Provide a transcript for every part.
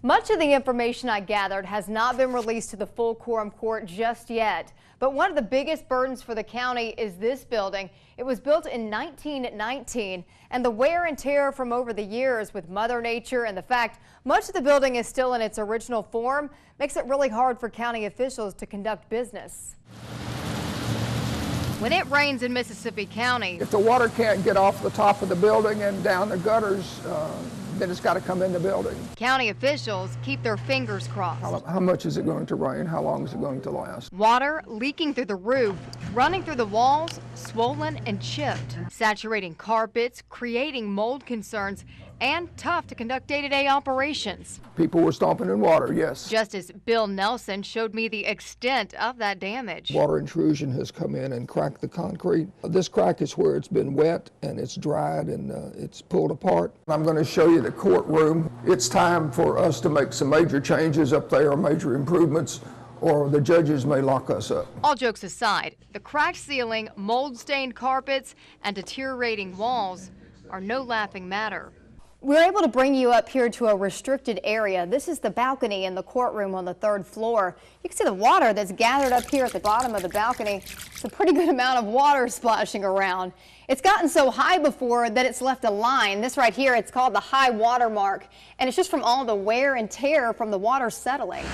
Much of the information I gathered has not been released to the full quorum court just yet. But one of the biggest burdens for the county is this building. It was built in 1919, and the wear and tear from over the years with Mother Nature and the fact much of the building is still in its original form makes it really hard for county officials to conduct business. When it rains in Mississippi County, if the water can't get off the top of the building and down the gutters, then it's got to come in the building. County officials keep their fingers crossed. How much is it going to rain? How long is it going to last? Water leaking through the roof, running through the walls, swollen and chipped, saturating carpets, creating mold concerns, and tough to conduct day-to-day operations. People were stomping in water, yes. Justice Bill Nelson showed me the extent of that damage. Water intrusion has come in and cracked the concrete. This crack is where it's been wet and it's dried and it's pulled apart. I'm going to show you the courtroom. It's time for us to make some major changes up there, major improvements, or the judges may lock us up. All jokes aside, the cracked ceiling, mold-stained carpets, and deteriorating walls are no laughing matter. We're able to bring you up here to a restricted area. This is the balcony in the courtroom on the 3rd floor. You can see the water that's gathered up here at the bottom of the balcony. It's a pretty good amount of water splashing around. It's gotten so high before that it's left a line. This right here, it's called the high water mark, and it's just from all the wear and tear from the water settling.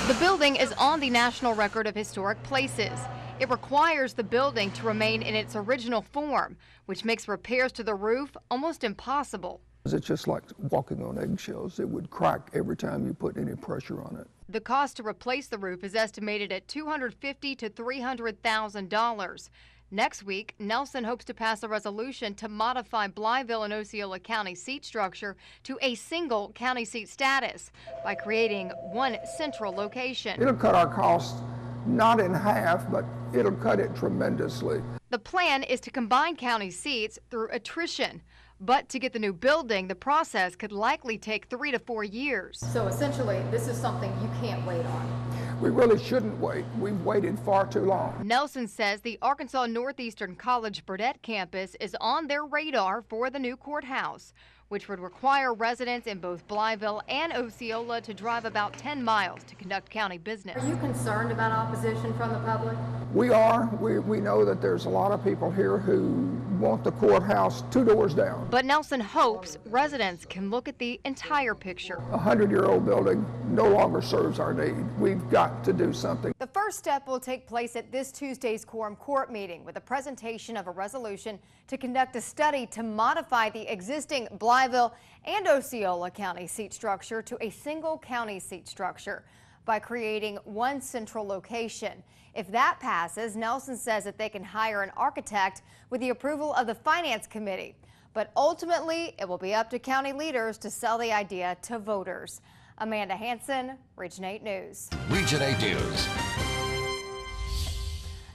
The building is on the National Record of Historic Places. It requires the building to remain in its original form, which makes repairs to the roof almost impossible. It's just like walking on eggshells. It would crack every time you put any pressure on it. The cost to replace the roof is estimated at $250,000 to $300,000. Next week, Nelson hopes to pass a resolution to modify Blytheville and Osceola County seat structure to a single county seat status by creating one central location. It'll cut our costs not in half, but it'll cut it tremendously. The plan is to combine county seats through attrition. But to get the new building, the process could likely take 3 to 4 years. So essentially, this is something you can't wait on. We really shouldn't wait. We've waited far too long. Nelson says the Arkansas Northeastern College Burdett campus is on their radar for the new courthouse, which would require residents in both Blytheville and Osceola to drive about 10 miles to conduct county business. Are you concerned about opposition from the public? We are. We know that there's a lot of people here who want the courthouse 2 doors down. But Nelson hopes residents can look at the entire picture. A 100-year-old building no longer serves our need. We've got to do something. The first step will take place at this Tuesday's quorum court meeting with a presentation of a resolution to conduct a study to modify the existing Blytheville and Osceola County seat structure to a single county seat structure by creating one central location. If that passes, Nelson says that they can hire an architect with the approval of the Finance Committee. But ultimately, it will be up to county leaders to sell the idea to voters. Amanda Hanson, Region 8 News. Region 8 News.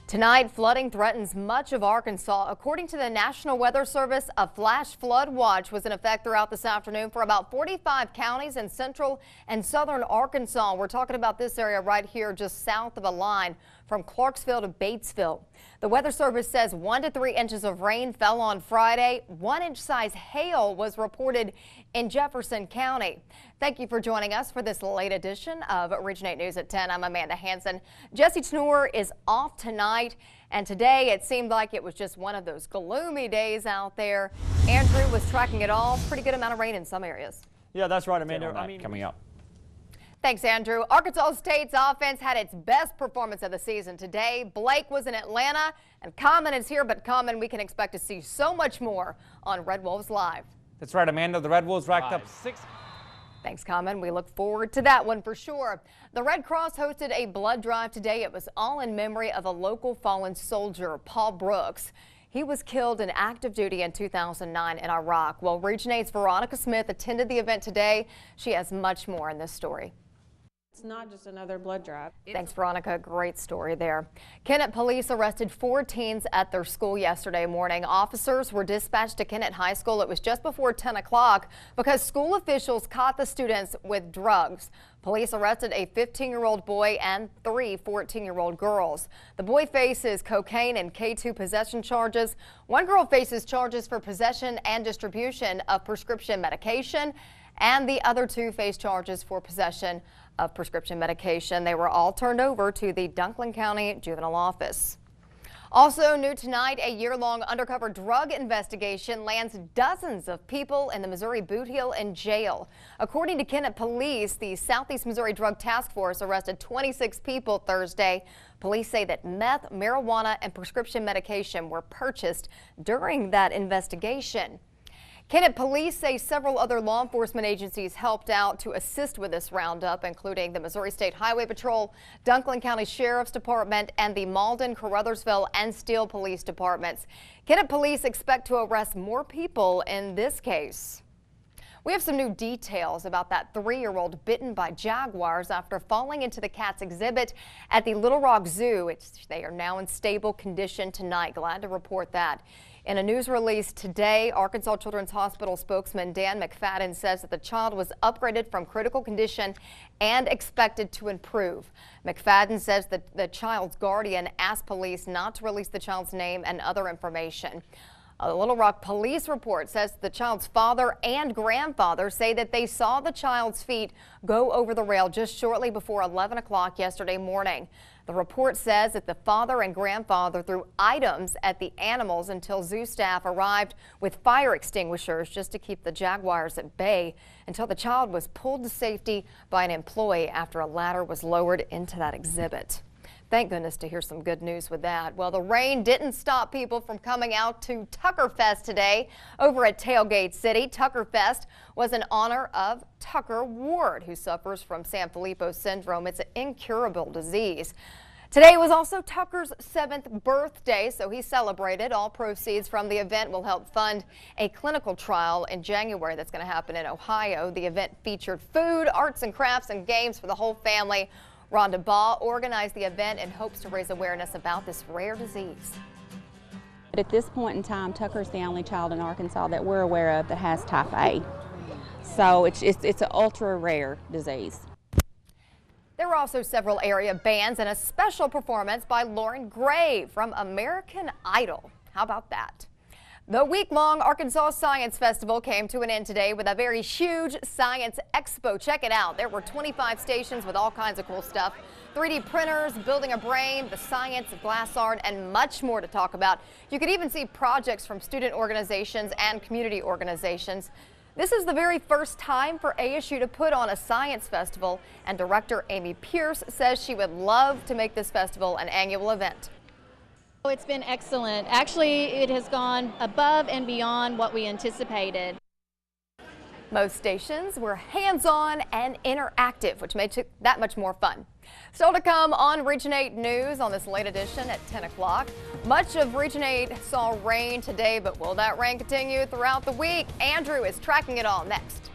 Tonight, flooding threatens much of Arkansas. According to the National Weather Service, a flash flood watch was in effect throughout this afternoon for about 45 counties in central and southern Arkansas. We're talking about this area right here just south of a line from Clarksville to Batesville. The Weather Service says 1 to 3 inches of rain fell on Friday. 1-inch size hail was reported in Jefferson County. Thank you for joining us for this late edition of Region 8 News at 10. I'm Amanda Hanson. Jesse Tnur is off tonight, and today it seemed like it was just one of those gloomy days out there. Andrew was tracking it all. Pretty good amount of rain in some areas. Yeah, that's right, Amanda. Coming up. Thanks, Andrew. Arkansas State's offense had its best performance of the season today. Blake was in Atlanta, and Common is here, but Common, we can expect to see so much more on Red Wolves Live. That's right, Amanda. The Red Wolves racked up 6. Thanks, Common. We look forward to that one for sure. The Red Cross hosted a blood drive today. It was all in memory of a local fallen soldier, Paul Brooks. He was killed in active duty in 2009 in Iraq. Well, Region 8's Veronica Smith attended the event today. She has much more in this story. It's not just another blood drive. Thanks, Veronica. Great story there. Kennett police arrested 4 teens at their school yesterday morning. Officers were dispatched to Kennett High School. It was just before 10 o'clock because school officials caught the students with drugs. Police arrested a 15-year-old boy and 3 14-year-old girls. The boy faces cocaine and K2 possession charges. One girl faces charges for possession and distribution of prescription medication. and the other 2 face charges for possession of prescription medication. They were all turned over to the Dunklin County Juvenile Office. Also new tonight, a year-long undercover drug investigation lands dozens of people in the Missouri Boot Heel in jail. According to Kennett Police, the Southeast Missouri Drug Task Force arrested 26 people Thursday. Police say that meth, marijuana, and prescription medication were purchased during that investigation. Kennett Police say several other law enforcement agencies helped out to assist with this roundup, including the Missouri State Highway Patrol, Dunklin County Sheriff's Department, and the Malden, Caruthersville, and Steele Police Departments. Kennett Police expect to arrest more people in this case. We have some new details about that 3-year-old bitten by jaguars after falling into the cat's exhibit at the Little Rock Zoo. They are now in stable condition tonight. Glad to report that. In a news release today, Arkansas Children's Hospital spokesman Dan McFadden says that the child was upgraded from critical condition and expected to improve. McFadden says that the child's guardian asked police not to release the child's name and other information. A Little Rock police report says the child's father and grandfather say that they saw the child's feet go over the rail just shortly before 11 o'clock yesterday morning. The report says that the father and grandfather threw items at the animals until zoo staff arrived with fire extinguishers just to keep the jaguars at bay until the child was pulled to safety by an employee after a ladder was lowered into that exhibit. Thank goodness to hear some good news with that. Well, the rain didn't stop people from coming out to Tuckerfest today over at Tailgate City. Tuckerfest was in honor of Tucker Ward, who suffers from Sanfilippo syndrome. It's an incurable disease. Today was also Tucker's 7th birthday, so he celebrated. All proceeds from the event will help fund a clinical trial in January that's going to happen in Ohio. The event featured food, arts and crafts, and games for the whole family. Rhonda Baugh organized the event and hopes to raise awareness about this rare disease. At this point in time, Tucker's the only child in Arkansas that we're aware of that has type A. So it's an ultra rare disease. There were also several area bands and a special performance by Lauren Gray from American Idol. How about that? The week-long Arkansas Science Festival came to an end today with a very huge science expo. Check it out. There were 25 stations with all kinds of cool stuff. 3D printers, building a brain, the science of glass art, and much more to talk about. You could even see projects from student organizations and community organizations. This is the very first time for ASU to put on a science festival, and director Amy Pierce says she would love to make this festival an annual event. It's been excellent. Actually, it has gone above and beyond what we anticipated. Most stations were hands-on and interactive, which made it that much more fun. Still to come on Region 8 News on this late edition at 10 o'clock. Much of Region 8 saw rain today, but will that rain continue throughout the week? Andrew is tracking it all next.